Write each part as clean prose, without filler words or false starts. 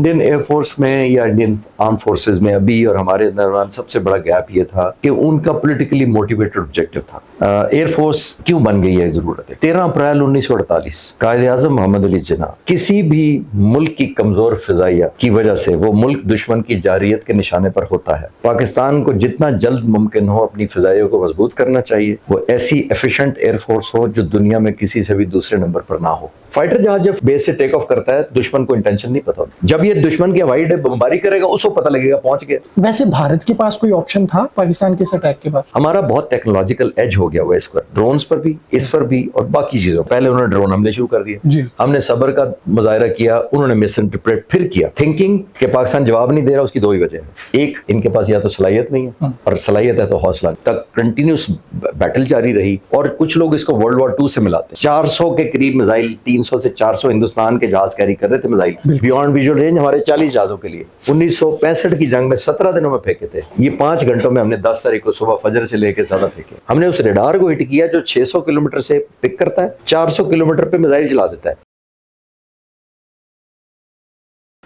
Indian air force में या Indian arm forces में अभी और हमारे दौरान सबसे बड़ा गैप ये था कि उनका पॉलिटिकली मोटिवेटेड ऑब्जेक्टिव था। एयरफोर्स क्यों बन गई है जरूरत है। 13 अप्रैल 1948 कायद-ए-आज़म मोहम्मद अली जिन्ना किसी भी मुल्क की कमजोर फिजाइया की वजह से वो मुल्क दुश्मन की जारियत के निशाने पर होता है। पाकिस्तान को जितना जल्द मुमकिन हो अपनी फिजाइयों को मजबूत करना चाहिए। वो ऐसी एफिशिएंट एयरफोर्स हो जो दुनिया में किसी से भी दूसरे नंबर पर ना हो। फाइटर जहाज जब बेस से टेक ऑफ करता है दुश्मन को इंटेंशन नहीं पता। जब ये दुश्मन की हवाई अड्डे बमबारी करेगा उसको पता लगेगा पहुंच गया। वैसे भारत के पास कोई ऑप्शन था पाकिस्तान के इस अटैक के बाद? हमारा बहुत टेक्नोलॉजिकल एज हो गया हुआ इस पर, ड्रोन्स पर भी, इस पर भी और बाकी चीजों। पहले उन्होंने ड्रोन हमले शुरू कर दिए, हमने सब्र का मुजाहिरा किया, उन्होंने मिस इंटरप्रेट फिर किया। थिंकिंग कि पाकिस्तान जवाब नहीं दे रहा, उसकी दो ही वजह है। एक, इनके पास या तो सलाहियत नहीं है और सलाहियत है तो हौसला तक कंटिन्यूस बैटल जारी रही। और कुछ लोग इसको वर्ल्ड वॉर 2 से मिलाते। 400 के करीब मिसाइल, 300 से 400 हिंदुस्तान के जहाज कैरी कर रहे थे मिसाइल बियॉन्ड विजुअल रेंज हमारे 40 जहाजों के लिए। 1965 की जंग में 17 दिनों में फेंके थे। ये 5 घंटों में हमने 10 तारीख को सुबह फजर से लेकर ज्यादा फेंके। हमने उस रेडार को हिट किया जो 600 किलोमीटर से पिक करता है, 400 किलोमीटर पे मिसाइल चला देता है।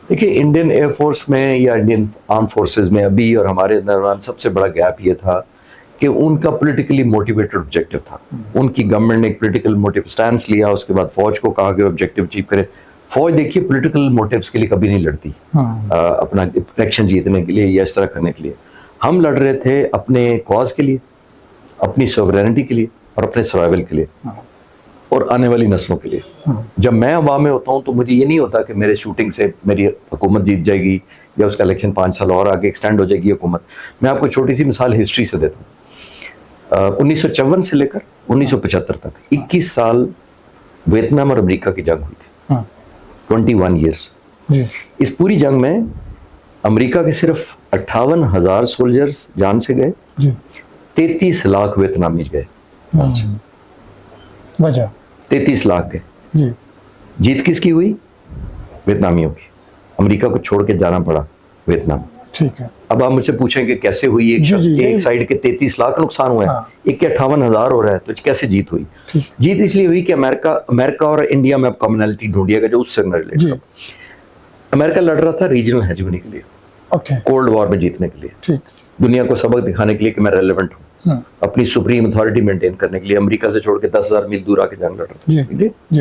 देखिए, इंडियन एयरफोर्स में या इंडियन आर्म फोर्सेस में अभी और हमारे दौरान सबसे बड़ा गैप ये था कि उनका पॉलिटिकली मोटिवेटेड ऑब्जेक्टिव था। उनकी गवर्नमेंट ने एक पॉलिटिकल मोटिव स्टैंड लिया, उसके बाद फौज को कहा कि ऑब्जेक्टिव अचीव करे। फौज देखिए पॉलिटिकल मोटिव्स के लिए कभी नहीं लड़ती, अपना इलेक्शन जीतने के लिए या इस तरह करने के लिए। हम लड़ रहे थे अपने कॉज के लिए, अपनी सॉवरेनिटी के लिए और अपने सर्वाइवल के लिए और आने वाली नस्लों के लिए। जब मैं हवा में होता हूँ तो मुझे ये नहीं होता कि मेरे शूटिंग से मेरी हुकूमत जीत जाएगी या उसका इलेक्शन 5 साल और आगे एक्सटेंड हो जाएगी हुकूमत। मैं आपको छोटी सी मिसाल हिस्ट्री से देता हूँ। 1954 से लेकर 1975 तक 21 साल वियतनाम और अमेरिका की जंग हुई थी। 21 ईयर्स। इस पूरी जंग में अमेरिका के सिर्फ 58,000 सोल्जर्स जान से गए, 33 लाख वियतनामी गए। वजह 33 लाख गए। जीत किसकी हुई? वियतनामियों की। अमेरिका को छोड़ के जाना पड़ा वियतनाम। ठीक है। अब आप मुझसे पूछेंगे कैसे हुई? एक साइड के 33 लाख नुकसान हुए, एक के 58,000 हो रहा है, तो कैसे जीत हुई? जीत इसलिए हुई कि अमेरिका और इंडिया में अब कॉमनैलिटी ढूंढिएगा जो उससे रिलेटेड। अमेरिका लड़ रहा था रीजनल हेजेमनी के लिए, कोल्ड वॉर में जीतने के लिए, दुनिया को सबक दिखाने के लिए कि मैं रेलेवेंट हूँ, अपनी सुप्रीम अथॉरिटी मेंटेन करने के लिए। अमेरिका से छोड़ के 10,000 मील दूर आके जंग लड़ रहे थे।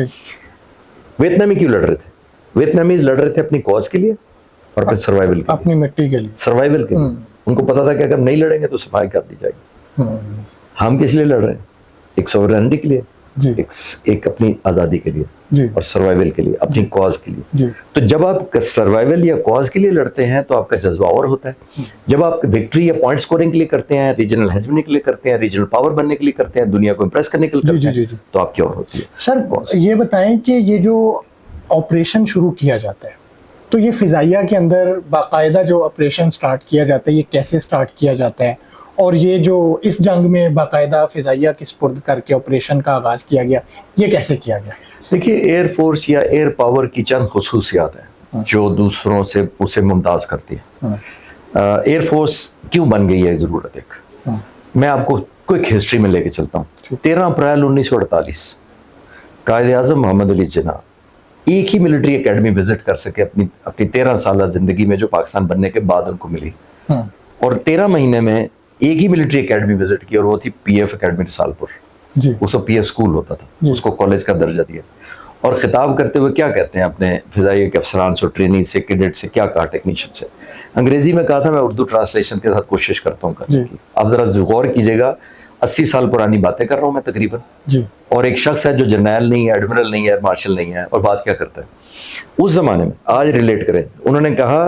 वियतनामी क्यों लड़ रहे थे? वियतनामीज लड़ रहे थे अपनी कॉज के लिए और अपने सर्वाइवल के लिए, अपनी मिट्टी के लिए, सर्वाइवल के लिए। उनको पता था कि अगर नहीं लड़ेंगे तो सफाई कर दी जाएगी। हम किस लिए लड़ रहे हैं? एक सॉवरेनिटी के लिए, एक अपनी आजादी के लिए और सर्वाइवल के लिए, अपनी कॉज के लिए। तो जब आप सर्वाइवल या कॉज के लिए लड़ते हैं तो आपका जज्बा और होता है। जब आप विक्ट्री या पॉइंट स्कोरिंग के लिए करते हैं, रीजनल हेजेमनी के लिए करते हैं, रीजनल पावर बनने के लिए करते हैं, दुनिया को इंप्रेस करने के लिए करते हैं, तो आपकी और होती है। सर ये बताएं कि ये जो ऑपरेशन शुरू किया जाता है तो ये फिजाइया के अंदर बाकायदा जो ऑपरेशन स्टार्ट किया जाता है ये कैसे स्टार्ट किया जाता है? और ये जो इस जंग में बाकायदा फिजाइया के सुपुर्द करके ऑपरेशन का आगाज किया गया, ये कैसे किया गया? देखिए, एयरफोर्स या एयर पावर की चंद खुसूसियात हैं जो दूसरों से उसे मुमताज करती है। एयरफोर्स क्यों बन गई है जरूरत एक, मैं आपको क्विक हिस्ट्री में लेके चलता हूँ। 13 अप्रैल 1948 कायद-ए-आज़म मोहम्मद अली जिन्ना एक ही मिलिट्री एकेडमी विजिट कर सके अपनी 13 साल जिंदगी में जो पाकिस्तान बनने के बाद उनको मिली। और 13 महीने में एक ही मिलिट्री एकेडमी विजिट की और वो थी पीएफ एकेडमी रसालपुर। उसको पीएफ स्कूल होता था, उसको कॉलेज का दर्जा दिया। और खिताब करते हुए क्या कहते हैं अपने फिजाइया के अफसरान से, ट्रेनिंग से, कैडेट से, क्या कहा, टेक्नीशियन से? अंग्रेजी में कहा था, मैं उर्दू ट्रांसलेशन के साथ कोशिश करता हूँ करने की। आप जरा गौर कीजिएगा, 80 साल पुरानी बातें कर रहा हूँ मैं तकरीबन। और एक शख्स है जो जर्नैल नहीं है, एडमिरल नहीं है, मार्शल नहीं है, और बात क्या करता है उस जमाने में, आज रिलेट करें। उन्होंने कहा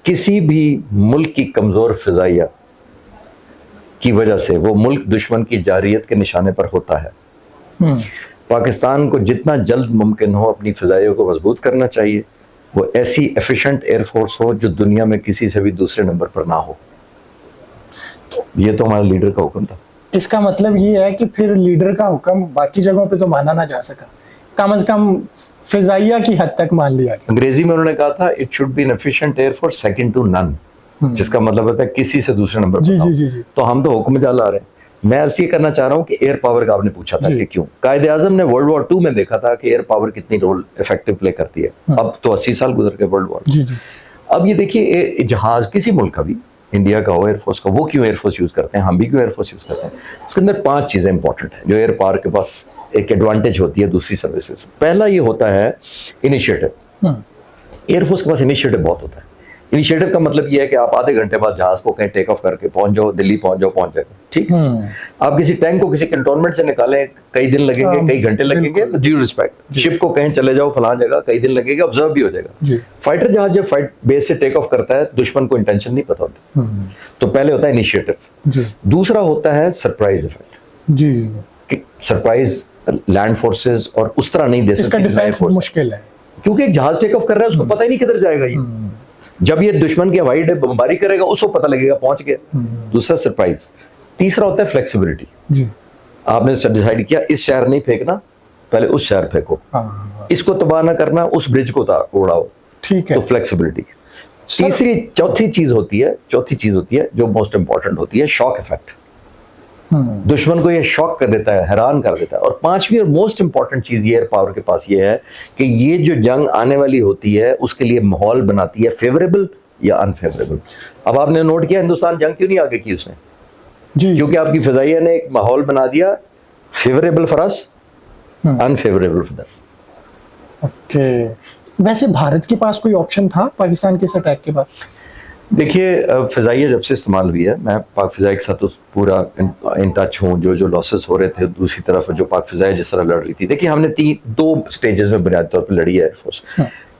किसी भी मुल्क की कमजोर फिजाइया की वजह से वो मुल्क दुश्मन की जारियत के निशाने पर होता है। पाकिस्तान को जितना जल्द मुमकिन हो अपनी फिजाइयों को मजबूत करना चाहिए। वो ऐसी एफिशिएंट एयरफोर्स हो जो दुनिया में किसी से भी दूसरे नंबर पर ना हो। ये तो हमारे लीडर का हुक्म था। इसका मतलब ये है कि फिर लीडर का हुक्म बाकी जगहों पे तो माना ना जा सका, कम से कम फिजाइया की हद तक मान लिया गया। अंग्रेजी में उन्होंने कहा था it should be an efficient air force second to none, जिसका मतलब होता है किसी से दूसरे नंबर पर। तो हम तो हुक्म जा ला रहे हैं। मैं ऐसे करना चाह रहा हूँ कि एयर पावर का आपने पूछा था कि क्यों। कायद-ए-आज़म ने वर्ल्ड वॉर 2 में देखा था कि एयर पावर कितनी रोल इफेक्टिव प्ले करती है। अब तो 80 साल गुजर गए वर्ल्ड वॉर। अब ये देखिए, जहाज किसी मुल्क का भी, इंडिया का हो, एयरफोर्स का, वो क्यों एयरफोर्स यूज करते हैं, हम भी क्यों एयरफोर्स यूज करते हैं, उसके अंदर 5 चीजें इंपॉर्टेंट हैं जो एयर पावर के पास एक एडवांटेज होती है दूसरी सर्विसेज। पहला ये होता है इनिशिएटिव। एयरफोर्स के पास इनिशिएटिव बहुत होता है। इनिशिएटिव का मतलब ये है कि आप आधे घंटे बाद जहाज को कहीं टेक ऑफ करके पहुंच जाओ, दिल्ली पहुंच जाएगा, ठीक। आप किसी टैंक को किसी कंटोनमेंट से निकालें, कई दिन लगेंगे, कई घंटे लगेंगे, ड्यू रिस्पेक्ट। शिप को कहीं चले जाओ फलां जगह, कई दिन लगेगा, ऑब्जर्व भी हो जाएगा। फाइटर जहाज जब फाइट बेस से टेक ऑफ करता है, दुश्मन को इंटेंशन नहीं पता होती। तो पहले होता है इनिशिएटिव। दूसरा होता है सरप्राइज इफेक्ट जी। सरप्राइज लैंड फोर्सेस और उस तरह नहीं दे सकते, इसका डिफेंस मुश्किल है क्योंकि एक जहाज टेक ऑफ कर रहा है, उसको पता ही नहीं किधर जाएगा ये। जब ये दुश्मन की हवाई अड्डे बमबारी करेगा, उसको पता लगेगा पहुंच गया। दूसरा सरप्राइज। तीसरा होता है फ्लेक्सिबिलिटी जी। आपने डिसाइड किया इस शहर नहीं फेंकना, पहले उस शहर फेंको, इसको तबाह ना करना, उस ब्रिज को उड़ाओ, ठीक है, तो फ्लेक्सिबिलिटी। चौथी चीज होती है जो मोस्ट इंपॉर्टेंट होती है, शॉक इफेक्ट। दुश्मन को ये शॉक कर देता है, हैरान कर देता है। और 5वीं और मोस्ट इंपॉर्टेंट चीज ये एयर पावर के पास ये है कि ये जो जंग आने वाली होती है उसके लिए माहौल बनाती है, फेवरेबल या अनफेवरेबल। अब आपने नोट किया हिंदुस्तान जंग क्यों नहीं आगे की उसने जी, क्योंकि आपकी फिजाइया ने एक माहौल बना दिया, favourable for us, unfavourable for them. Okay, वैसे भारत के पास कोई ऑप्शन था पाकिस्तान के इस अटैक के बाद? देखिए, फिजाइया जब से इस्तेमाल हुई है, मैं पाक फिजाई के साथ तो पूरा इन टच हूँ। जो लॉसेस हो रहे थे दूसरी तरफ, जो पाक फिजाई जिस तरह लड़ रही थी, देखिए हमने 2 स्टेजेस में बुनियादी तौर पर लड़ी है एयरफोर्स।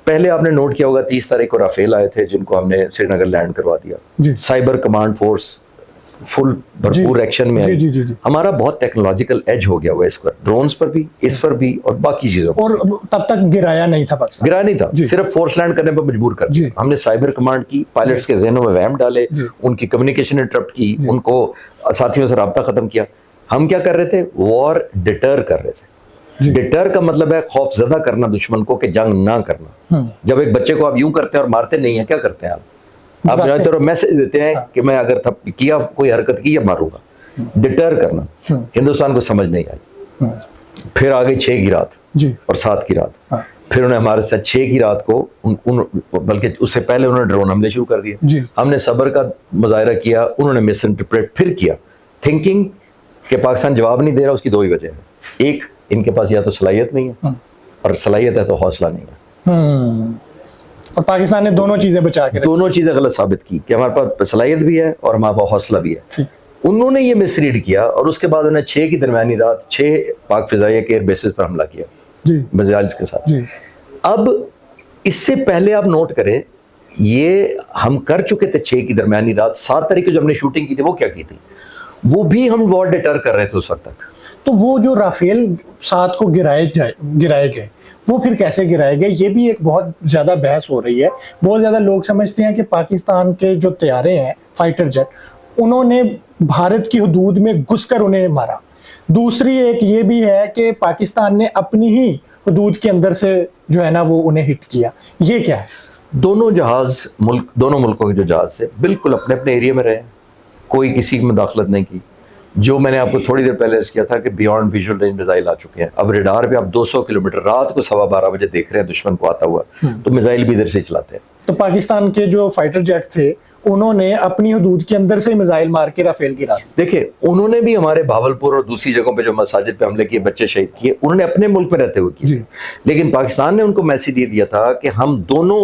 पहले आपने नोट किया होगा 30 तारीख को राफेल आए थे जिनको हमने श्रीनगर लैंड करवा दिया। साइबर कमांड फोर्स फुल भरपूर एक्शन में आई। हमारा बहुत टेक्नोलॉजिकल एज हो गया हुआ इस पर, ड्रोन्स पर भी, इस पर भी और बाकी चीजों पर। और तब तक गिराया नहीं था पाकिस्तान, गिराया नहीं था, सिर्फ फोर्स लैंड करने पर मजबूर कर दिया। हमने साइबर कमांड की, पायलट्स के ज़हनों में वहम डाले, उनकी कम्युनिकेशन इंटरप्ट की, उनको साथियों से राब्ता खत्म किया। हम क्या कर रहे थे? वॉर डिटर कर रहे थे। डिटर का मतलब है खौफजदा करना दुश्मन को कि जंग ना करना। जब एक बच्चे को आप यूं करते हैं और मारते नहीं है, क्या करते हैं आप जानते हो, मैसेज देते हैं कि मैं अगर किया कोई हरकत की या मारूंगा। डिटर करना हिंदुस्तान को समझ नहीं आई। फिर आगे 6 की रात और 7 की रात। फिर उन्हें हमारे साथ 6 की रात को बल्कि उससे पहले उन्होंने ड्रोन हमले शुरू कर दिए। हमने सब्र का मुजाहिरा किया, उन्होंने मिस इंटरप्रेट फिर किया, थिंकिंग कि पाकिस्तान जवाब नहीं दे रहा। उसकी 2 ही वजह है, एक इनके पास या तो सलाहियत नहीं है, और सलाहियत है तो हौसला नहीं है। और पाकिस्तान ने दोनों चीजें बचा के, दोनों चीजें गलत साबित की कि हमारे पास सलाहियत भी है और हमारे पास हौसला भी है। उन्होंने ये मिसरीड किया और उसके बाद उन्हें 6 की दरमियानी रात 6 पाक फिजाइया के एयर बेसिस पर हमला किया मिसाइल्स के साथ। अब इससे पहले आप नोट करें, ये हम कर चुके थे 6 की दरमियानी रात। 7 तारीख को जब हमने शूटिंग की थी, वो क्या की थी? वो भी हम वॉर डिटर कर रहे थे उस वक्त तक। तो वो जो राफेल 7 को गिराए गए, वो फिर कैसे गिराए गए, ये भी एक बहुत ज़्यादा बहस हो रही है। बहुत ज़्यादा लोग समझते हैं कि पाकिस्तान के जो तैयारे हैं, फाइटर जेट, उन्होंने भारत की हदूद में घुसकर उन्हें मारा। दूसरी एक ये भी है कि पाकिस्तान ने अपनी ही हदूद के अंदर से जो है ना वो उन्हें हिट किया। ये क्या है? दोनों मुल्कों के जो जहाज थे बिल्कुल अपने अपने एरिया में रहे, कोई किसी की मुदाखलत नहीं की। जो मैंने आपको थोड़ी देर पहले किया था कि बियॉन्ड विजुअल रेंज मिसाइल आ चुके हैं। अब रेडार पे आप 200 किलोमीटर रात को 12:15 बजे देख रहे हैं दुश्मन को आता हुआ, तो मिसाइल भी इधर से चलाते हैं। तो पाकिस्तान के जो फाइटर जेट थे, उन्होंने अपनी हदूद के अंदर से मिसाइल मार के राफेल गिरा दी। देखिए, उन्होंने भी हमारे भावलपुर और दूसरी जगहों पे जो मसाजिद पे हमले किए, बच्चे शहीद किए, उन्होंने अपने मुल्क में रहते हुए किए। लेकिन पाकिस्तान ने उनको मैसेज दे दिया था कि हम दोनों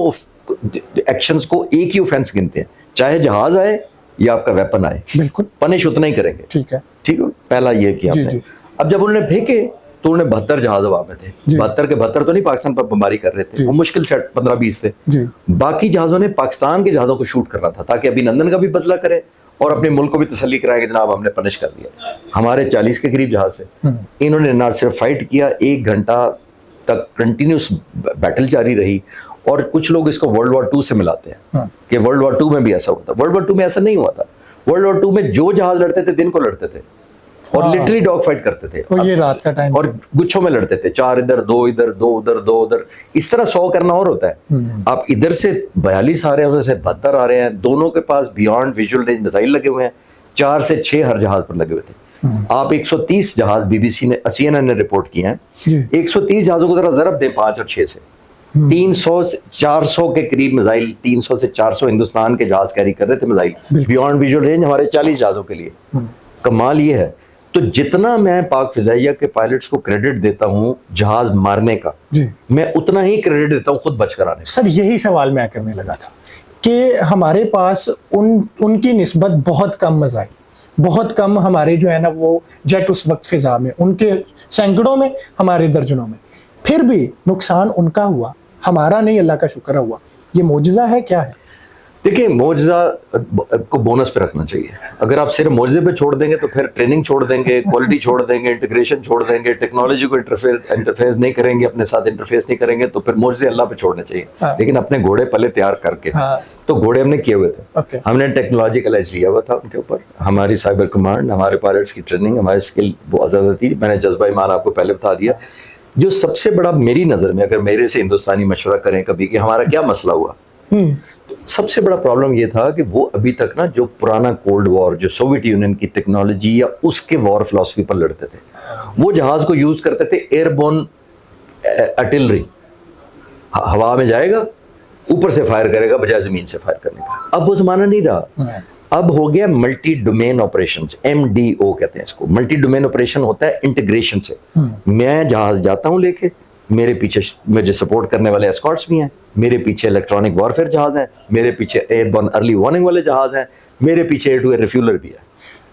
एक्शंस को एक ही ऑफेंस गिनते हैं, चाहे जहाज आए या आपका वेपन आए, बिल्कुल पनिश उतना ही करेंगे। ठीक है। पहला ये किया हमने। अब जब उन्होंने फेंके तो उन्होंने 72 जहाज हवा में थे। 72 के 72 तो नहीं पाकिस्तान पर बमबारी कर रहे थे, वो मुश्किल से 15-20 थे। बाकी जहाजों ने पाकिस्तान के जहाजों को शूट करना था ताकि अभिनंदन का भी बदला करे और अपने मुल्क को भी तसल्ली कराए कि जनाब हमने पनिश कर दिया। हमारे 40 के करीब जहाज थे। इन्होंने ना सिर्फ फाइट किया, 1 घंटा तक कंटिन्यूस बैटल जारी रही। और कुछ लोग इसको वर्ल्ड वॉर 2 से मिलाते हैं कि वर्ल्ड वॉर 2 में भी ऐसा हुआ था। वर्ल्ड वॉर 2 में ऐसा नहीं हुआ था। वर्ल्ड वॉर 2 में जो जहाज लड़ते थे दिन को लड़ते थे और लिटरली डॉग फाइट करते थे। तो ये रात का टाइम और गुच्छों में लड़ते थे, 4 इधर 2 इधर 2 उधर 2 उधर, इस तरह 100 करना और होता है। आप इधर से 42 आ रहे हैं, उधर से 72 आ रहे हैं। दोनों के पास बियॉन्ड विजुअल रेंज मिसाइल लगे हुए हैं, 4 से 6 हर जहाज पर लगे हुए थे। आप 130 जहाज BBC ने CNN ने रिपोर्ट किए हैं, 130 जहाजों को जरा जरब दें 5 और 6 से, 300 से 400 के करीब मिसाइल, 300 से 400 हिंदुस्तान के जहाज कैरी कर रहे थे मिसाइल बियॉन्ड विजुअल रेंज हमारे 40 जहाजों के लिए। कमाल ये है, तो जितना मैं पाक फिजाइया के पायलट्स को क्रेडिट देता हूं जहाज मारने का, मैं उतना ही क्रेडिट देता हूं खुद बचकर आने। सर यही सवाल मैं करने लगा था कि हमारे पास उनकी निस्बत बहुत कम मिसाइल, बहुत कम हमारे जो है ना वो जेट उस वक्त फिजा में, उनके सैकड़ों में, हमारे दर्जनों में, फिर भी नुकसान उनका हुआ, हमारा नहीं, अल्लाह का शुक्र हुआ। ये मौजज़ा है, क्या है? देखिए, मौजज़ा को बोनस पे रखना चाहिए। अगर आप सिर्फ मौजज़े पे छोड़ देंगे तो फिर ट्रेनिंग छोड़ देंगे, क्वालिटी छोड़ देंगे, इंटीग्रेशन छोड़ देंगे, टेक्नोलॉजी को इंटरफेस नहीं करेंगे, अपने साथ इंटरफेस नहीं करेंगे, तो फिर मौजज़े अल्लाह पे छोड़ने चाहिए। लेकिन अपने घोड़े पहले तैयार करके, तो घोड़े हमने किए हुए थे, हमने टेक्नोलॉजिकल एज लिया हुआ था उनके ऊपर, हमारी साइबर कमांड, हमारे पायलट्स की ट्रेनिंग, हमारी स्किल बहुत ज़्यादा थी। मैंने जज्बा ईमान आपको पहले बता दिया। जो सबसे बड़ा मेरी नज़र में, अगर मेरे से हिंदुस्तानी मशवरा करें कभी कि हमारा क्या मसला हुआ, तो सबसे बड़ा प्रॉब्लम ये था कि वो अभी तक ना जो पुराना कोल्ड वॉर, जो सोवियत यूनियन की टेक्नोलॉजी या उसके वॉर फिलॉसफी पर लड़ते थे, वो जहाज को यूज करते थे एयरबोर्न आर्टिलरी, हवा में जाएगा, ऊपर से फायर करेगा बजाय जमीन से फायर करने का। अब वो जमाना नहीं रहा, अब हो गया मल्टी डोमेन ऑपरेशंस, MDO कहते हैं इसको। मल्टी डोमेन ऑपरेशन होता है इंटीग्रेशन से। मैं जहाज जाता हूं लेके, मेरे पीछे मुझे सपोर्ट करने वाले एस्कॉर्ट्स भी हैं, मेरे पीछे इलेक्ट्रॉनिक वॉरफेयर जहाज हैं, मेरे पीछे एयरबोर्न अर्ली वार्निंग वाले जहाज हैं, मेरे पीछे एयर टू एयर रिफ्यूलर भी है।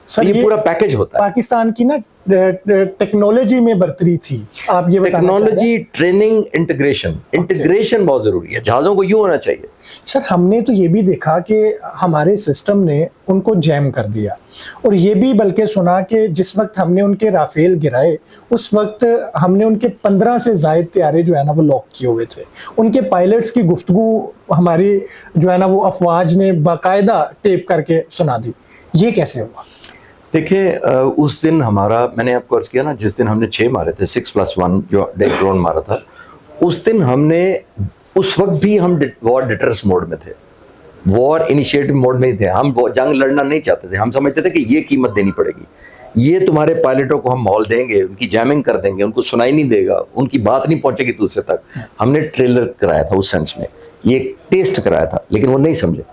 सर ये पूरा पैकेज होता है। पाकिस्तान की ना टेक्नोलॉजी में बढ़तरी थी, आप ये बताना टेक्नोलॉजी, ट्रेनिंग, इंटीग्रेशन बहुत जरूरी है। जहाजों को यूं होना चाहिए। सर हमने तो ये भी देखा कि हमारे सिस्टम ने उनको जैम कर दिया, और ये भी बल्कि सुना कि जिस वक्त हमने उनके राफेल गिराए उस वक्त हमने उनके 15 से ज़ायद तैयारे जो है ना वो लॉक किए हुए थे। उनके पायलट्स की गुफ्तगू हमारी जो है ना वो अफवाज ने बाकायदा टेप करके सुना दी। ये कैसे हुआ? देखिए, उस दिन हमारा, मैंने आपको अर्ज किया ना, जिस दिन हमने 6 मारे थे, 6+1 जो ड्रोन मारा था, उस दिन हमने, उस वक्त भी हम वॉर डिटरेंस मोड में थे, वॉर इनिशिएटिव मोड में ही थे। हम जंग लड़ना नहीं चाहते थे। हम समझते थे कि ये कीमत देनी पड़ेगी, ये तुम्हारे पायलटों को हम माहौल देंगे, उनकी जैमिंग कर देंगे, उनको सुनाई नहीं देगा, उनकी बात नहीं पहुंचेगी दूसरे तक। हमने ट्रेलर कराया था उस सेंस में, ये टेस्ट कराया था, लेकिन वो नहीं समझे।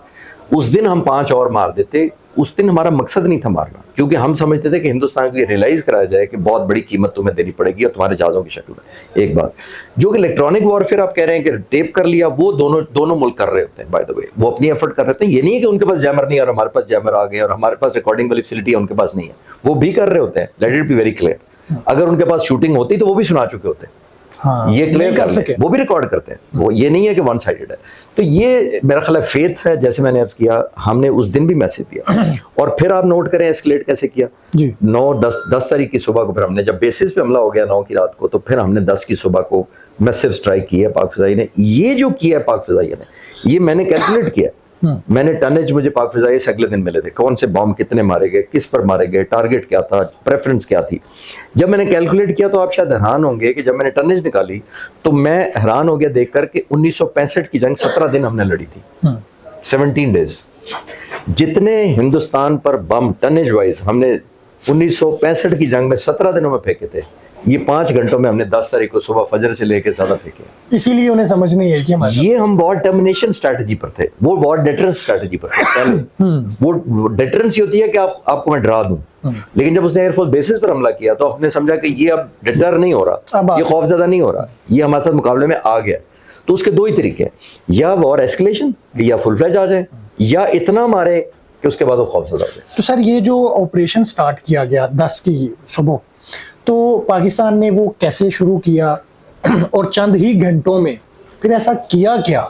उस दिन हम 5 और मार देते। उस दिन हमारा मकसद नहीं था मारना, क्योंकि हम समझते थे कि हिंदुस्तान को ये रियलाइज कराया जाए कि बहुत बड़ी कीमत तुम्हें देनी पड़ेगी और तुम्हारे जहाज़ों की शक्ल में। एक बात जो कि इलेक्ट्रॉनिक वॉरफेयर आप कह रहे हैं कि टेप कर लिया, वो दोनों मुल्क कर रहे होते हैं। बाय द वे, वो अपनी एफर्ट कर रहे होते हैं। ये नहीं है कि उनके पास जैमर नहीं है और हमारे पास जैमर आ गए और हमारे पास रिकॉर्डिंग वाली फैसिलिटी है उनके पास नहीं है, वो भी कर रहे होते हैं। Let it be very clear. अगर उनके पास शूटिंग होती तो वो भी सुना चुके होते हैं। हाँ, ये क्लियर कर सके, वो भी रिकॉर्ड करते हैं। वो ये नहीं है कि वन साइडेड है। तो ये मेरा ख्याल है फेथ है, जैसे मैंने अर्ज किया, हमने उस दिन भी मैसेज दिया। और फिर आप नोट करें एस्केलेट कैसे किया। 9-10 तारीख की सुबह को फिर हमने, जब बेसिस पे हमला हो गया 9 की रात को, तो फिर हमने 10 की सुबह को मैसिव स्ट्राइक की है पाक फिजाई ने। ये जो किया है पाक फिजाई ने, ये मैंने कैलकुलेट किया। मैंने टनेज मुझे पाक फिजाई से अगले दिन मिले थे, कौन से बॉम्ब कितने मारे गए, किस पर मारे गए, टारगेट क्या था, प्रेफरेंस क्या थी। जब मैंने कैलकुलेट किया तो आप शायद हैरान होंगे कि जब मैंने टनेज निकाली तो मैं हैरान हो गया देखकर कि 1965 की जंग 17 दिन हमने लड़ी थी, 17 डेज। जितने हिंदुस्तान पर बम टनेज वाइज हमने 1965 की जंग में 17 दिनों में फेंके थे, ये 5 घंटों में हमने 10 तारीख को सुबह फजर से लेकर ज्यादा फेंके। इसीलिए उन्हें समझ नहीं है कि ये हम वॉर टर्मिनेशन स्ट्रैटेजी पर थे, वो वॉर डिटरेंस स्ट्रैटेजी पर थे। वो डिटरेंस होती है कि आपको मैं डरा दूं, लेकिन जब उसने एयरफोर्स बेसिस पर हमला किया तो आपने समझा कि ये अब डिटर नहीं हो रहा, ये खौफजदा नहीं हो रहा, ये हमारे साथ मुकाबले में आ गया। तो उसके 2 ही तरीके हैं, या वॉर एस्केलेशन, या फुल फ्लैज आ जाए, या इतना मारे कि उसके बाद वो खौफजदा हो जाए। तो सर ये जो ऑपरेशन स्टार्ट किया गया 10 की सुबह, तो पाकिस्तान ने वो कैसे शुरू किया और चंद ही घंटों में फिर ऐसा किया क्या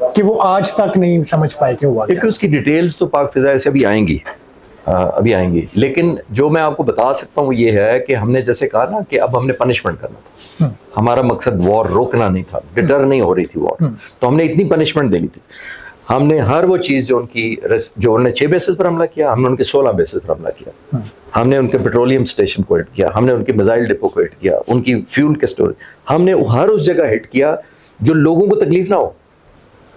कि वो आज तक नहीं समझ पाए कि हुआ क्या? उसकी डिटेल्स तो पाक फिजाई से अभी आएंगी, लेकिन जो मैं आपको बता सकता हूँ ये है कि हमने जैसे कहा ना कि अब हमने पनिशमेंट करना था। हमारा मकसद वॉर रोकना नहीं था, डिटर नहीं हो रही थी वॉर, तो हमने इतनी पनिशमेंट देनी थी। हमने हर वो चीज़ जो उन्होंने 6 बेसिस पर हमला किया, हमने उनके 16 बेसिस पर हमला किया। हमने उनके पेट्रोलियम स्टेशन को हिट किया, हमने उनके मिसाइल डिपो को हिट किया, उनकी फ्यूल के स्टोरेज, हमने हर उस जगह हिट किया जो लोगों को तकलीफ ना हो।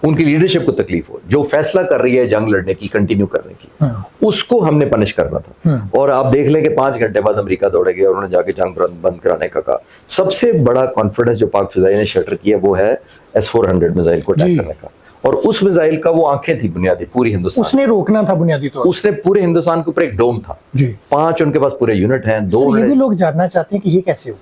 उनकी लीडरशिप को तकलीफ हो, जो फैसला कर रही है जंग लड़ने की, कंटिन्यू करने की, उसको हमने पनिश करना था। और आप देख लें कि 5 घंटे बाद अमेरिका दौड़े गए और उन्होंने जाके जंग बंद कराने का कहा। सबसे बड़ा कॉन्फिडेंस जो पाक फिजाई ने शटर किया वो है S-400 मिसाइल को अटैक करने का। और उस मिसाइल का वो आंखें थी बुनियादी पूरी हिंदुस्तान, उसने रोकना था बुनियादी तौर, उसने पूरे हिंदुस्तान के ऊपर एक डोम था जी। 5 उनके पास पूरे यूनिट हैं, 2 ये भी लोग जानना चाहते हैं कि ये कैसे हुआ।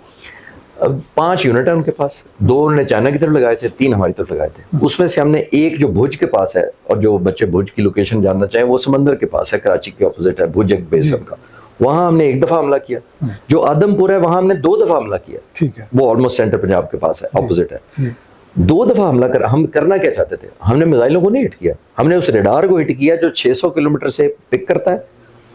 5 यूनिट है उनके पास, 2 उन्होंने चाइना की तरफ लगाए थे, 3 हमारी तरफ लगाए थे। उसमें से हमने एक जो भुज के पास है, और जो बच्चे भुज की लोकेशन जानना चाहें वो समंदर के पास है, कराची के ऑपोजिट है भुज एक बेस का, वहां हमने 1 दफा हमला किया। जो आदमपुर है वहां हमने 2 दफा हमला किया, ठीक है, वो ऑलमोस्ट सेंटर पंजाब के पास है, ऑपोजिट है। 2 दफा हमला कर, हम करना क्या चाहते थे, हमने मिसाइलों को नहीं हिट किया, हमने उस रेडार को हिट किया जो 600 किलोमीटर से पिक करता है,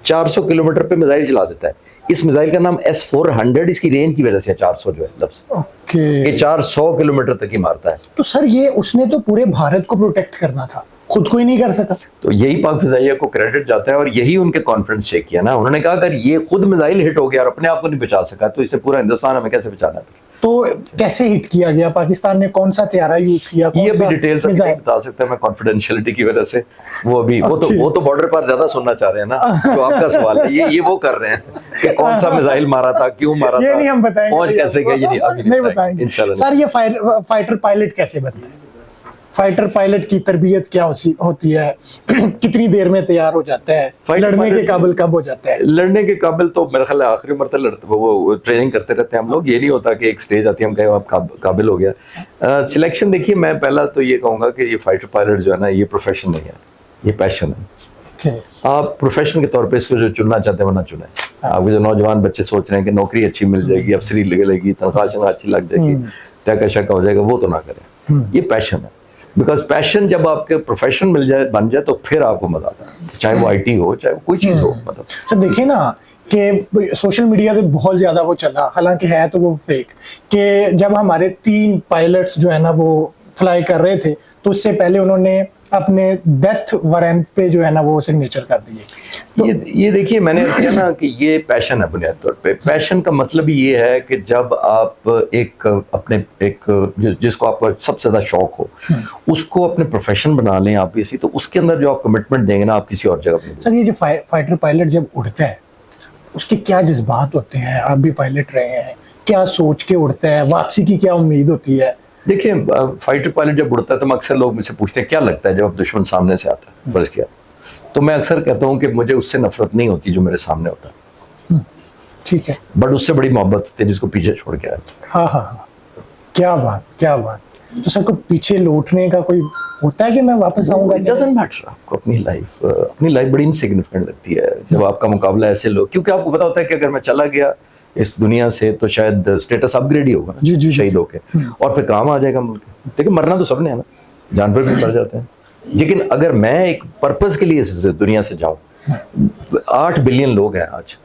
400 किलोमीटर पे मिसाइल चला देता है। इस मिसाइल का नाम S-400 इसकी रेंज की वजह से 400 जो है लफ्ज, ये 400 किलोमीटर तक ही मारता है। तो सर ये उसने तो पूरे भारत को प्रोटेक्ट करना था, खुद को ही नहीं कर सका। तो यही पाक फिजाइया को क्रेडिट जाता है और यही उनके कॉन्फिडेंस चेक किया ना। उन्होंने कहा अगर ये खुद मिसाइल हिट हो गया और अपने आप को नहीं बचा सका तो इससे पूरा हिंदुस्तान हमें कैसे बचाना है। तो कैसे हिट किया गया, पाकिस्तान ने कौन सा तैयारा यूज किया, ये भी डिटेल से नहीं बता सकता मैं कॉन्फिडेंशियलिटी की वजह से। वो अभी वो तो बॉर्डर पर ज्यादा सुनना चाह रहे हैं ना, तो आपका सवाल है ये वो कर रहे हैं कि कौन सा मिसाइल मारा था, क्यों मारा था, ये नहीं हम बताएंगे, पहुंच कैसे गए, ये नहीं बताएंगे इंशाल्लाह। सर ये फाइटर पायलट कैसे बनता है, फाइटर पायलट की तरबियत क्या होती है, कितनी देर में तैयार हो जाता है, लड़ने के काबिल कब हो जाता है? लड़ने के काबिल तो मेरे ख्याल आखिरी उम्र तक लड़ते वो ट्रेनिंग करते रहते हैं हम लोग। ये नहीं होता कि एक स्टेज आती है हम कहें आप काबिल हो गया। सिलेक्शन देखिए, मैं पहला तो ये कहूँगा कि ये फाइटर पायलट जो है ना, ये प्रोफेशन नहीं है, ये पैशन है। आप प्रोफेशन के तौर पे इसको जो चुनना चाहते हैं वो ना चुने। आपके जो नौजवान बच्चे सोच रहे हैं कि नौकरी अच्छी मिल जाएगी, अफसरी लगेगी, तनख्वाह अच्छी लग जाएगी, टैका शैका हो जाएगा, वो तो ना करें। ये पैशन है, बिकॉज पैशन जब आपके प्रोफेशन मिल जाए, बन जाए, तो फिर आपको मजा आता है, चाहे वो IT हो, चाहे वो कोई चीज हो। मतलब सर देखिए ना कि सोशल मीडिया पे बहुत ज्यादा वो चला, हालांकि है तो वो फेक, कि जब हमारे 3 पायलट्स जो है ना वो फ्लाई कर रहे थे तो उससे पहले उन्होंने अपने डेथ वारंट पे जो है ना वो सिग्नेचर कर दिए। तो ये देखिए, मैंने ऐसे कहा ना कि ये पैशन है बुनियादी तौर पे। पैशन का मतलब ये है कि जब आप अपने जिसको आपको सबसे ज्यादा शौक हो उसको अपने प्रोफेशन बना लें आप इसी, तो उसके अंदर जो आप कमिटमेंट देंगे ना, आप किसी और जगह पे। सर ये जो फाइटर पायलट जब उड़ता है उसके क्या जज्बात होते हैं, आप भी पायलट रहे हैं, क्या सोच के उड़ता है, वापसी की क्या उम्मीद होती है? देखिए, फाइटर पायलट जब उड़ता है तो अक्सर लोग मुझसे पूछते हैं क्या लगता है जब दुश्मन सामने से आता है, बस क्या। तो मैं अक्सर कहता हूँ कि मुझे उससे नफरत नहीं होती जो मेरे सामने होता है, ठीक है, बट उससे बड़ी मोहब्बत होती है जिसको पीछे छोड़ के आए। हाँ, क्या बात, क्या बात। तो सर को पीछे लौटने का कोई होता है कि मैं वापस आऊंगा? Doesn't matter. आपको अपनी लाइफ बड़ी इनसिग्निफिकेंट लगती है जब आपका मुकाबला ऐसे लोग, क्योंकि आपको पता होता है कि अगर मैं चला गया इस दुनिया से तो शायद स्टेटस अपग्रेड ही होगा ना शहीद होके, और फिर काम आ जाएगा मुल्क। देखिए, मरना तो सबने है ना, जानवर भी मर जाते हैं, लेकिन अगर मैं एक पर्पस के लिए इस दुनिया से जाऊं, 8 बिलियन लोग हैं आज,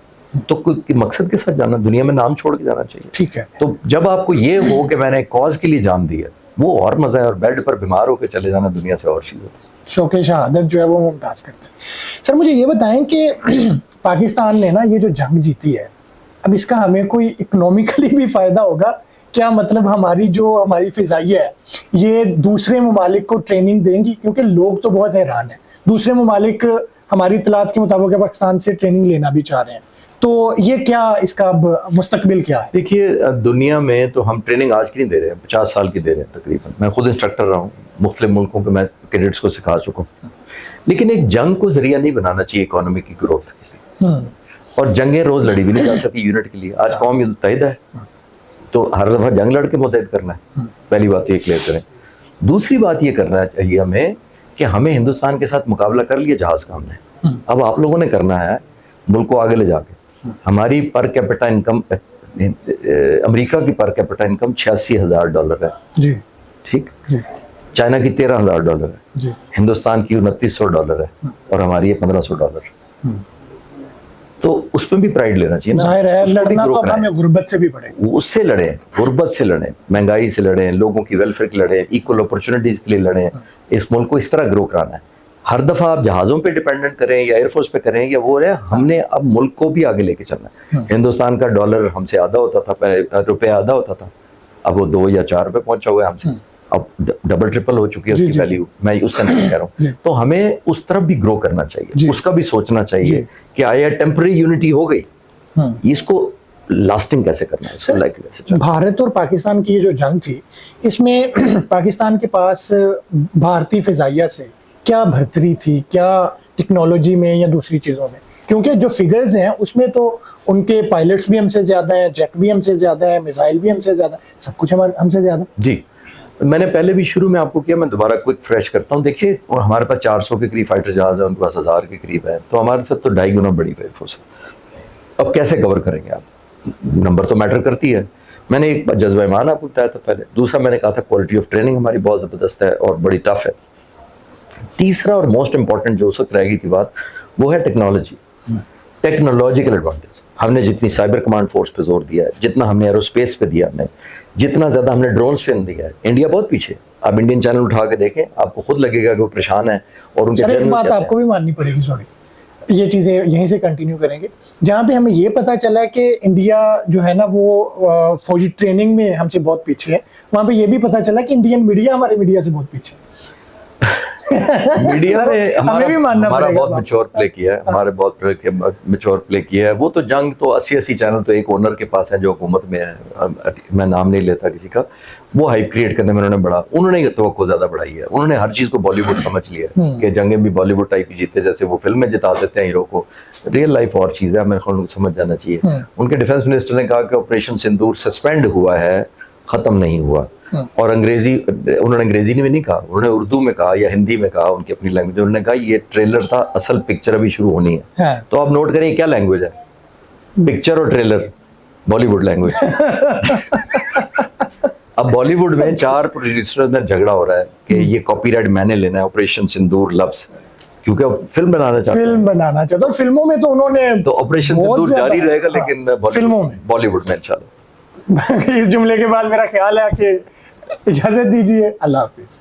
तो कोई मकसद के साथ जाना, दुनिया में नाम छोड़ के जाना चाहिए। ठीक है, तो जब आपको ये हो कि मैंने कॉज के लिए जान दी है, वो और मजा है। और बेड पर बीमार होकर चले जाना दुनिया से और चीज है। शौक़े शहादत जो है वो मुमताज करते हैं। सर मुझे ये बताएं कि पाकिस्तान ने ना ये जो जंग जीती है, अब इसका हमें कोई इकोनॉमिकली भी फायदा होगा क्या? मतलब हमारी फिजाइया है ये दूसरे ममालिक को ट्रेनिंग देंगी, क्योंकि लोग तो बहुत हैरान हैं, दूसरे ममालिक हमारी इत्तलात के मुताबिक पाकिस्तान से ट्रेनिंग लेना भी चाह रहे हैं, तो ये क्या इसका अब मुस्तकबिल क्या है? देखिए, दुनिया में तो हम ट्रेनिंग आज की नहीं दे रहे हैं, 50 साल की दे रहे हैं तकरीबन। मैं खुद इंस्ट्रक्टर रहा हूँ, मुख्तलिफ मुल्कों के मैं कैडेट्स को सिखा चुका हूँ, लेकिन एक जंग को जरिया नहीं बनाना चाहिए इकोनॉमी की ग्रोथ के लिए। और जंगें रोज लड़ी भी नहीं जा सकती यूनिट के लिए। आज कौम मुत्तहिद है तो हर दफा जंग लड़ के मुत्तहिद करना है, पहली बात ये क्लियर करें। दूसरी बात ये करना चाहिए हमें कि हमें हिंदुस्तान के साथ मुकाबला कर लिया जहाज का हमने, अब आप लोगों ने करना है मुल्क को आगे ले जाके। हमारी पर कैपिटा इनकम, अमेरिका की पर कैपिटा इनकम $86,000 है जी, ठीक, चाइना की $13,000 है जी, हिंदुस्तान की $2900 है और हमारी है $1500। तो उसमें भी प्राइड लेना चाहिए ना। जाहिर है लड़ना तो हमें गुर्बत से भी पड़ेगा, उससे लड़े, गुर्बत से लड़े, महंगाई से लड़े, लोगों की वेलफेयर के लड़े, इक्वल अपॉर्चुनिटीज के लिए लड़े। इस मुल्क को इस तरह ग्रो कराना है। हर दफा आप जहाज़ों पे डिपेंडेंट करें या एयरफोर्स पे करें या वो रहे, हमने अब मुल्क को भी आगे लेके चलना है। हिंदुस्तान का $1 हमसे आधा होता था, रुपया आधा होता था, अब वो 2 या 4 रुपये पहुंचा हुआ है हमसे। अब डबल ट्रिपल हो चुकी है जी, उसकी जी, वैल्यू, मैं उस सेंस में कह रहा जी। हूँ। तो हमें उस तरफ भी ग्रो करना जी। चाहिए, उसका भी सोचना चाहिए जी। कि आया टेम्पररी यूनिटी हो गई, इसको लास्टिंग कैसे करना है, इसको लाइक कैसे चलना है। भारत और पाकिस्तान की ये जो जंग थी, इसमें पाकिस्तान के पास भारतीय फिजाइया से क्या बढ़तरी थी, क्या टेक्नोलॉजी में या दूसरी चीज़ों में? क्योंकि जो फिगर्स हैं उसमें तो उनके पायलट्स भी हमसे ज़्यादा हैं, जेट भी हमसे ज़्यादा है, मिसाइल भी हमसे ज़्यादा, सब कुछ हमसे ज़्यादा। जी, मैंने पहले भी शुरू में आपको किया, मैं दोबारा क्विक फ्रेश करता हूँ। देखिए, और हमारे पास 400 के करीब फाइटर जहाज है, उनके पास 1000 के करीब है, तो हमारे साथ तो 2.5 गुना बड़ी एयरफोर्स है। अब कैसे कवर करेंगे आप? नंबर तो मैटर करती है। मैंने एक जज्बा ईमान आपको बताया था पहले, दूसरा मैंने कहा था क्वालिटी ऑफ ट्रेनिंग हमारी बहुत ज़बरदस्त है और बड़ी टफ है। तीसरा और मोस्ट इंपॉर्टेंट जो उस वक्त रहेगी थी बात, वो है टेक्नोलॉजी, टेक्नोलॉजिकल एडवांटेज। हमने जितनी साइबर कमांड फोर्स पे जोर दिया है, जितना हमने एरोस्पेस पे दिया, हमने जितना ज़्यादा हमने ड्रोन्स पे दिया है, इंडिया बहुत पीछे। आप इंडियन चैनल उठा के देखें, आपको खुद लगेगा कि वो परेशान है और उनके सर एक जनरल बात कहते आपको भी माननी पड़ेगी, सॉरी, ये चीज़ें यहीं से कंटिन्यू करेंगे। जहाँ पे हमें ये पता चला है कि इंडिया जो है ना वो फौजी ट्रेनिंग में हमसे बहुत पीछे है, वहाँ पे ये भी पता चला कि इंडियन मीडिया हमारे मीडिया से बहुत पीछे है। मीडिया ने हमें भी मानना हमारा पड़ेगा बहुत बात। मैच्योर प्ले किया है, हमारे बहुत मैच्योर प्ले किया है। वो तो जंग तो 80 चैनल तो एक ओनर के पास है जो हुकूमत में है, मैं नाम नहीं लेता किसी का, वो हाइप क्रिएट करने में उन्होंने तवक्को ज्यादा बढ़ाई है। उन्होंने हर चीज को बॉलीवुड समझ लिया है कि जंगें भी बॉलीवुड टाइप ही जीते, जैसे वो फिल्म में जिता देते हैं हीरो को, रियल लाइफ और चीज है, मेरे ख्याल उनको समझ जाना चाहिए। उनके डिफेंस मिनिस्टर ने कहा कि ऑपरेशन सिंदूर सस्पेंड हुआ है, खत्म नहीं हुआ। और उन्होंने अंग्रेजी में नहीं कहा, उन्होंने उर्दू में कहा या हिंदी में कहा, उनकी अपनी लैंग्वेज। उन्होंने कहा ये ट्रेलर था, असल पिक्चर अभी शुरू होनी है। हाँ। तो आप नोट करें क्या लैंग्वेज है, पिक्चर और ट्रेलर, बॉलीवुड लैंग्वेज। अब बॉलीवुड में 4 प्रोड्यूसर में झगड़ा हो रहा है कि ये कॉपीराइट मैंने लेना है, ऑपरेशन सिंदूर लफ्ज, क्योंकि अब फिल्म बनाना चाहते हैं। फिल्म बनाना चाहते और फिल्मों में तो उन्होंने तो ऑपरेशन बहुत सिंदूर ज्यादा- जारी रहेगा, हाँ, लेकिन फिल्मों में बॉलीवुड में इंशाल्लाह। इस जुमले के बाद मेरा ख्याल है कि इजाजत दीजिए, अल्लाह हाफिज।